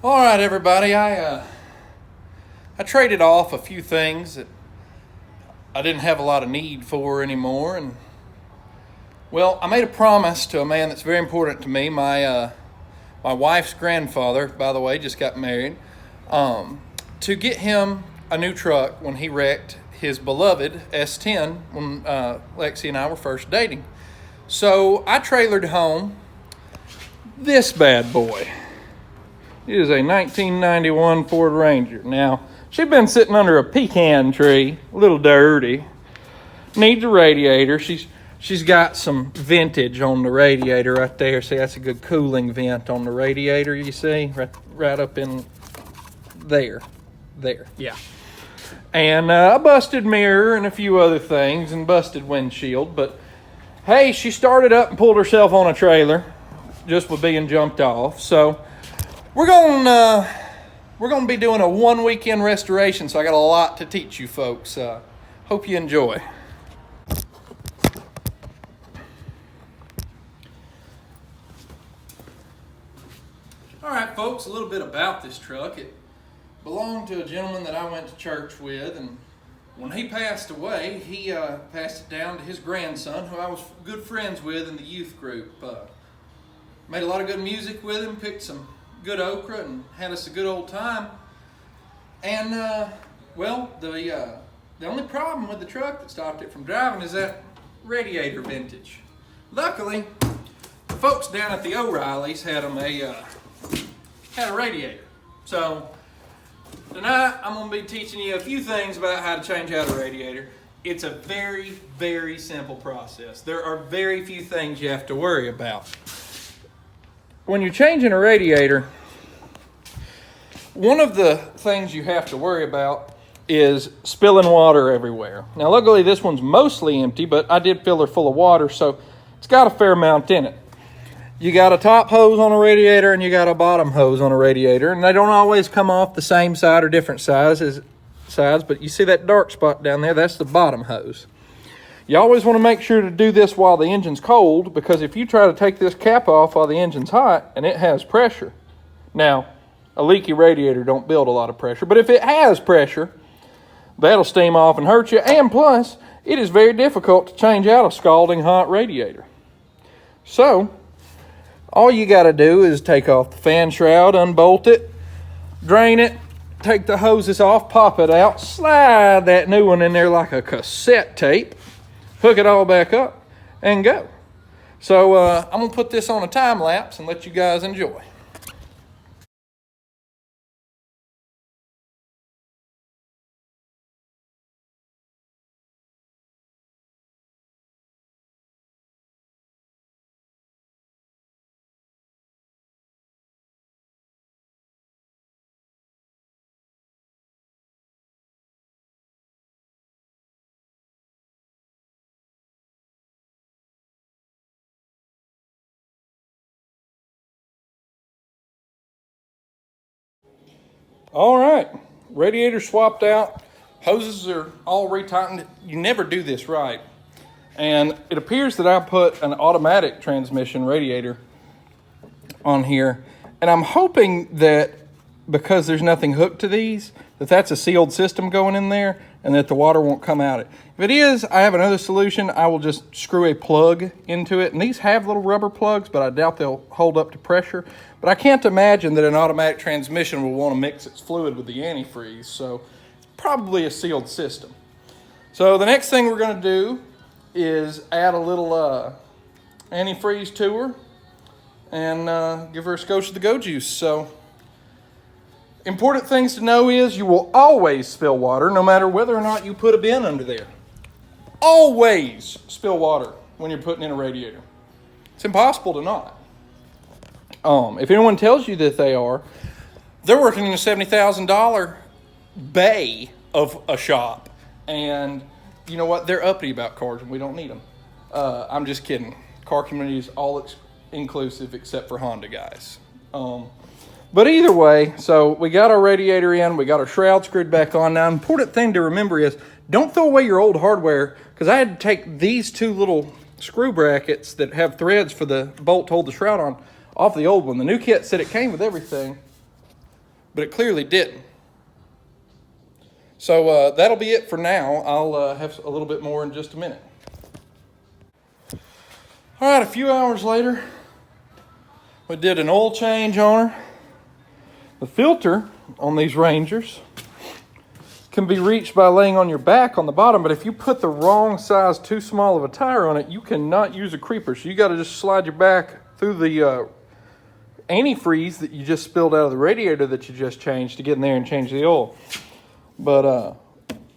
All right, everybody. I traded off a few things that I didn't have a lot of need for anymore, and well, I made a promise to a man that's very important to me. My wife's grandfather, by the way, just got married. To get him a new truck when he wrecked his beloved S10 when Lexi and I were first dating. So I trailered home this bad boy. It is a 1991 Ford Ranger. Now, she'd been sitting under a pecan tree, a little dirty. Needs a radiator. She's got some vintage on the radiator right there. See, that's a good cooling vent on the radiator, you see? Right up in there. There, yeah. And a busted mirror and a few other things and busted windshield. But, hey, she started up and pulled herself on a trailer just with being jumped off. So we're gonna be doing a 1 weekend restoration, so I got a lot to teach you folks. Hope you enjoy. All right, folks, a little bit about this truck. It belonged to a gentleman that I went to church with, and when he passed away, he passed it down to his grandson, who I was good friends with in the youth group. Made a lot of good music with him, picked some good okra, and had us a good old time. And well, the only problem with the truck that stopped it from driving is that radiator vintage. Luckily, the folks down at the O'Reillys had them had a radiator. So tonight I'm going to be teaching you a few things about how to change out a radiator. It's a very, very simple process. There are very few things you have to worry about. When you're changing a radiator, one of the things you have to worry about is spilling water everywhere. Now, luckily this one's mostly empty, but I did fill her full of water, so it's got a fair amount in it. You got a top hose on a radiator and you got a bottom hose on a radiator, and they don't always come off the same side or different sides, but you see that dark spot down there? That's the bottom hose. You always want to make sure to do this while the engine's cold, because if you try to take this cap off while the engine's hot and it has pressure. Now, a leaky radiator don't build a lot of pressure, but if it has pressure, that'll steam off and hurt you, and plus, it is very difficult to change out a scalding hot radiator. So, all you got to do is take off the fan shroud, unbolt it, drain it, take the hoses off, pop it out, slide that new one in there like a cassette tape, hook it all back up, and go. So I'm going to put this on a time lapse and let you guys enjoy. All right, radiator swapped out, hoses are all retightened. You never do this right. And it appears that I put an automatic transmission radiator on here, and I'm hoping that because there's nothing hooked to these, that's a sealed system going in there and that the water won't come out. If it is, I have another solution. I will just screw a plug into it, and these have little rubber plugs, but I doubt they'll hold up to pressure. But I can't imagine that an automatic transmission will want to mix its fluid with the antifreeze, so it's probably a sealed system. So the next thing we're going to do is add a little antifreeze to her and give her a skosh of the go juice. So important things to know is you will always spill water no matter whether or not you put a bin under there. Always spill water when you're putting in a radiator. It's impossible to not. If anyone tells you that they're working in a $70,000 bay of a shop. And you know what? They're uppity about cars and we don't need them. I'm just kidding. Car community is all inclusive except for Honda guys. But either way, so we got our radiator in, we got our shroud screwed back on. Now, important thing to remember is don't throw away your old hardware, because I had to take these two little screw brackets that have threads for the bolt to hold the shroud on off the old one. The new kit said it came with everything. but it clearly didn't. So that'll be it for now. I'll have a little bit more in just a minute. All right, a few hours later, we did an oil change on her. The filter on these Rangers can be reached by laying on your back on the bottom, but if you put the wrong size, too small of a tire on it, you cannot use a creeper. So you got to just slide your back through the antifreeze that you just spilled out of the radiator that you just changed to get in there and change the oil. But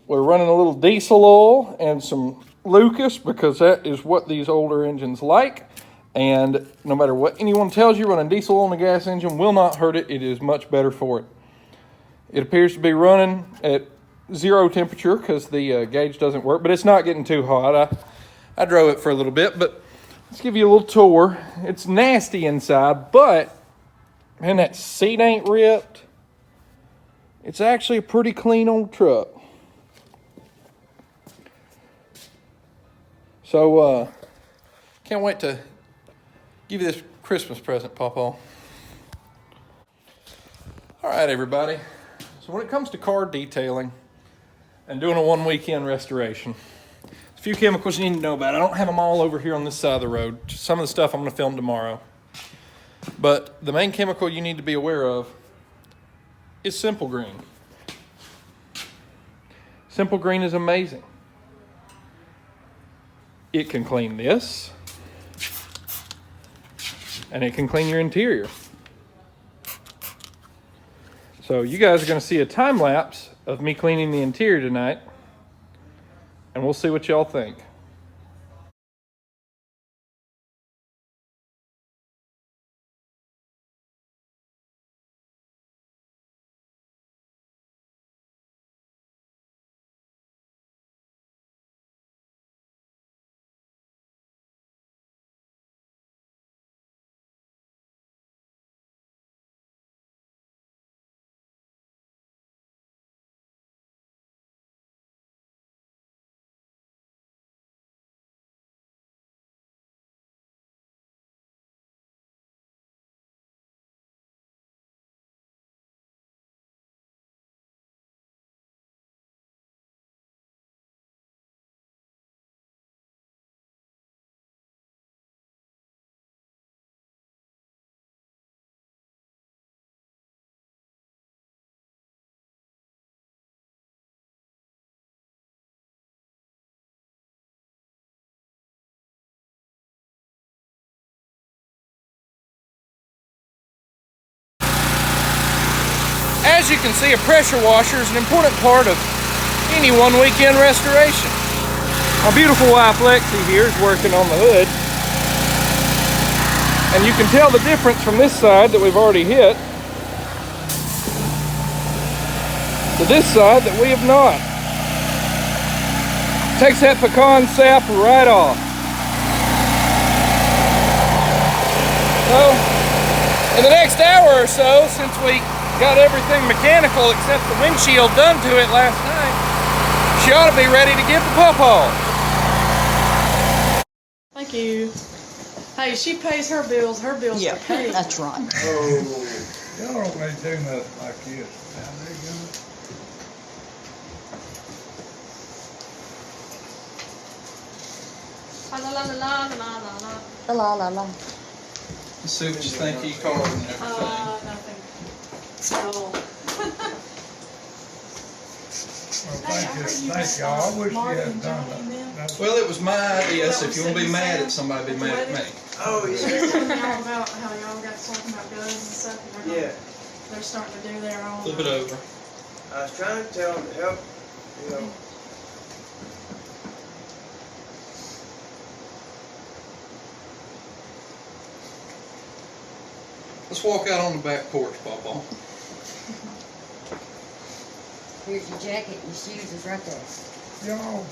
we're running a little diesel oil and some Lucas because that is what these older engines like. And no matter what anyone tells you, running diesel oil in a gas engine will not hurt it. It is much better for it. It appears to be running at 0 temperature because the gauge doesn't work, but it's not getting too hot. I drove it for a little bit, but let's give you a little tour. It's nasty inside, but man, that seat ain't ripped. It's actually a pretty clean old truck. So, can't wait to give you this Christmas present, Papaw. All right, everybody. So when it comes to car detailing and doing a one weekend restoration, a few chemicals you need to know about. I don't have them all over here on this side of the road. Some of the stuff I'm going to film tomorrow. But the main chemical you need to be aware of is Simple Green. Simple Green is amazing. It can clean this, and it can clean your interior. So you guys are going to see a time lapse of me cleaning the interior tonight, and we'll see what y'all think. As you can see, a pressure washer is an important part of any one weekend restoration. My beautiful wife Lexi here is working on the hood. And you can tell the difference from this side that we've already hit to this side that we have not. Takes that pecan sap right off. So, in the next hour or so, since we got everything mechanical except the windshield done to it last night, she ought to be ready to give the Pawpaw. Thank you. Hey, she pays her bills are paid. That's right. Oh, y'all don't make do nothing like this. Now, there you go. La la la la la la la. La la la. Let's see what you think he called and everything. Nothing. So. Well, thank y'all. I wish you had done that. Well, it was my idea, so if you want to be mad at somebody, be mad at me. Oh, She yeah. was telling y'all about how y'all got talking about guns and stuff. And Yeah. they're starting to do their own. Flip it over. I was trying to tell them to help, you know. Let's walk out on the back porch, Papaw. Here's your jacket and your shoes is right there. Y'all,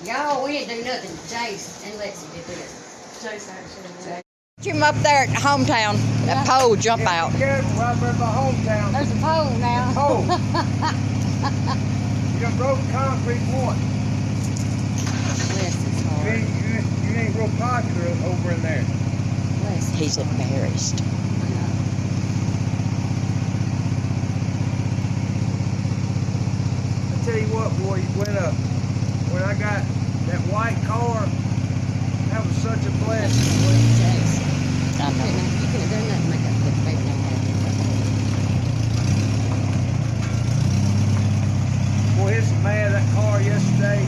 Y'all, we didn't do nothing. Jace and Lexi did this. Jason actually. Get him up there at hometown. That pole jump out. be careful right there in my hometown. There's a pole now. Oh. You done broke concrete once. Bless his You heart. ain't real popular over in there. Bless. He's embarrassed. what, boy, when I got that white car, that was such a blessing. Boy. Jace, I know. you couldn't have done nothing to make that put the baby down there. Boy, it's mad that car yesterday.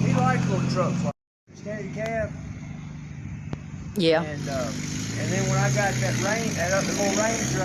He likes little trucks like steady cab. Yeah. And then when I got that little Ranger,